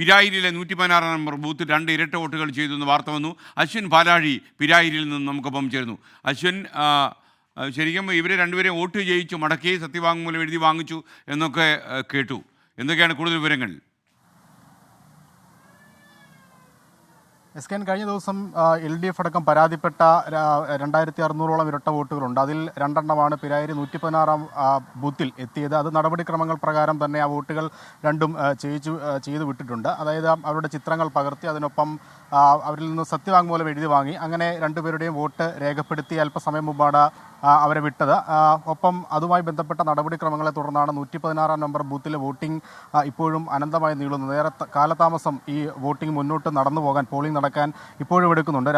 പിരായിരിയിലെ 116 number ബൂത്തിൽ 2 ഇരട്ട വോട്ടുകൾ ചെയ്തു എന്ന് വാർത്ത വന്നു. അശ്വിൻ പാലാഴി പിരായിരിയിൽ നിന്ന് നമുക്കൊപ്പം ചേരുന്നു. അശ്വിൻ, ശരിക്കും ഇവരെ രണ്ടുപേരെയും വോട്ട് ചെയ്യിച്ചു മടക്കി സത്യവാങ്മൂലം എഴുതി വാങ്ങിച്ചു എന്നൊക്കെ കേട്ടു. എന്തൊക്കെയാണ് കൂടുതൽ വിവരങ്ങൾ? എസ് കെ, കഴിഞ്ഞ ദിവസം LDF അടക്കം പരാതിപ്പെട്ട 2600ഓളം ഇരട്ട വോട്ടുകളുണ്ട്. അതിൽ 2 എണ്ണമാണ് പിരായിരി 116 ബൂത്തിൽ എത്തിയത്. അത് നടപടിക്രമങ്ങൾ പ്രകാരം തന്നെ ആ വോട്ടുകൾ രണ്ടും ചെയ്തു വിട്ടിട്ടുണ്ട്. അതായത് അവരുടെ ചിത്രങ്ങൾ പകർത്തി അതിനൊപ്പം അവരിൽ നിന്ന് സത്യവാങ്മൂലം എഴുതി വാങ്ങി. അങ്ങനെ രണ്ടുപേരുടെയും വോട്ട് രേഖപ്പെടുത്തി അല്പസമയം മുമ്പാണ് അവരെ വിട്ടത്. ഒപ്പം അതുമായി ബന്ധപ്പെട്ട നടപടിക്രമങ്ങളെ തുടർന്നാണ് 116 നമ്പർ ബൂത്തിലെ വോട്ടിംഗ് ഇപ്പോഴും അനന്തമായി നീളുന്നത്. ഏറെ കാലതാമസം ഈ വോട്ടിംഗ് മുന്നോട്ട് നടന്നു പോകാൻ, പോളിംഗ് നടക്കാൻ ഇപ്പോഴും എടുക്കുന്നുണ്ട്.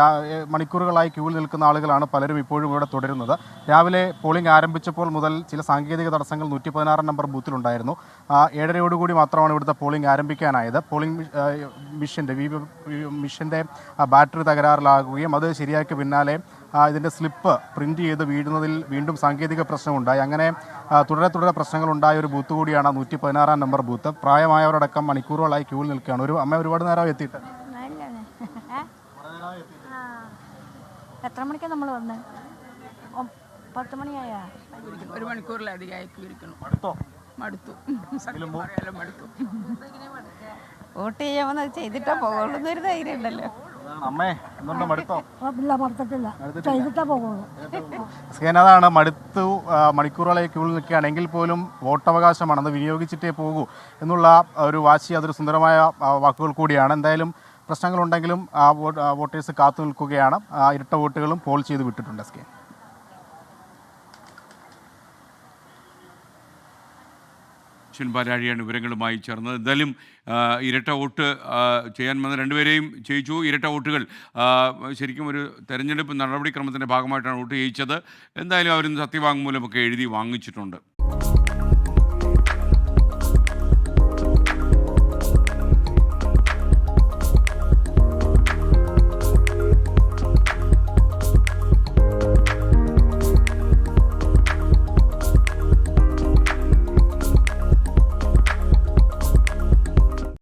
മണിക്കൂറുകളായി ക്യൂവിൽ നിൽക്കുന്ന ആളുകളാണ് പലരും ഇപ്പോഴും ഇവിടെ തുടരുന്നത്. രാവിലെ പോളിംഗ് ആരംഭിച്ചപ്പോൾ മുതൽ ചില സാങ്കേതിക തടസ്സങ്ങൾ 116 നമ്പർ ബൂത്തിലുണ്ടായിരുന്നു. 7:30 മാത്രമാണ് ഇവിടുത്തെ പോളിംഗ് ആരംഭിക്കാനായത്. പോളിംഗ് മിഷൻ്റെ ബാറ്ററി തകരാറിലാകുകയും അത് ശരിയാക്കിയ പിന്നാലെ ഇതിൻ്റെ സ്ലിപ്പ് പ്രിൻ്റ് ചെയ്ത് വീഴുന്നതിൽ വീണ്ടും സാങ്കേതിക പ്രശ്നമുണ്ടായി. അങ്ങനെ തുടരെ പ്രശ്നങ്ങളുണ്ടായ ഒരു ബൂത്ത് കൂടിയാണ് 116 നമ്പർ ബൂത്ത്. പ്രായമായവരടക്കം മണിക്കൂറുകളായി ക്യൂവിൽ നിൽക്കുകയാണ്. ഒരുപാട് നേരം എത്തിയിട്ട് എത്ര മണിക്കാണ് നമ്മൾ വന്നത്? 10 മണിയായ 1 മണിക്കൂറിലധികമായി ഇരിക്കണം. മടുത്തു. വോട്ട് ചെയ്യാമെന്ന് ചെയ്തിട്ടാ പോകുള്ളൂ എന്നൊരു ധൈര്യം ഉണ്ടല്ലോ. അതാണ് മടുത്തു. മണിക്കൂറുകളായി ക്യൂവിൽ നിൽക്കുകയാണെങ്കിൽ പോലും വോട്ടവകാശമാണ്, അത് വിനിയോഗിച്ചിട്ടേ പോകൂ എന്നുള്ള ഒരു വാശി, അതൊരു സുന്ദരമായ വാക്കുകൾ കൂടിയാണ്. എന്തായാലും പ്രശ്നങ്ങളുണ്ടെങ്കിലും വോട്ടേഴ്സ് കാത്തു നിൽക്കുകയാണ്. ഇരട്ട വോട്ടുകളും പോൾ ചെയ്ത് വിട്ടിട്ടുണ്ട്. എസ് കെ, അശ്വിൻ പാലാഴിയാണ് വിവരങ്ങളുമായി ചേർന്നത്. എന്തായാലും ഇരട്ട വോട്ട് ചെയ്യാൻ വന്ന രണ്ടുപേരെയും ചെയ്യിച്ചു. ഇരട്ട വോട്ടുകൾ ശരിക്കും ഒരു തെരഞ്ഞെടുപ്പ് നടപടിക്രമത്തിൻ്റെ ഭാഗമായിട്ടാണ് വോട്ട് ചെയ്യിച്ചത്. എന്തായാലും അവരിന്ന് സത്യവാങ്മൂലമൊക്കെ എഴുതി വാങ്ങിച്ചിട്ടുണ്ട്.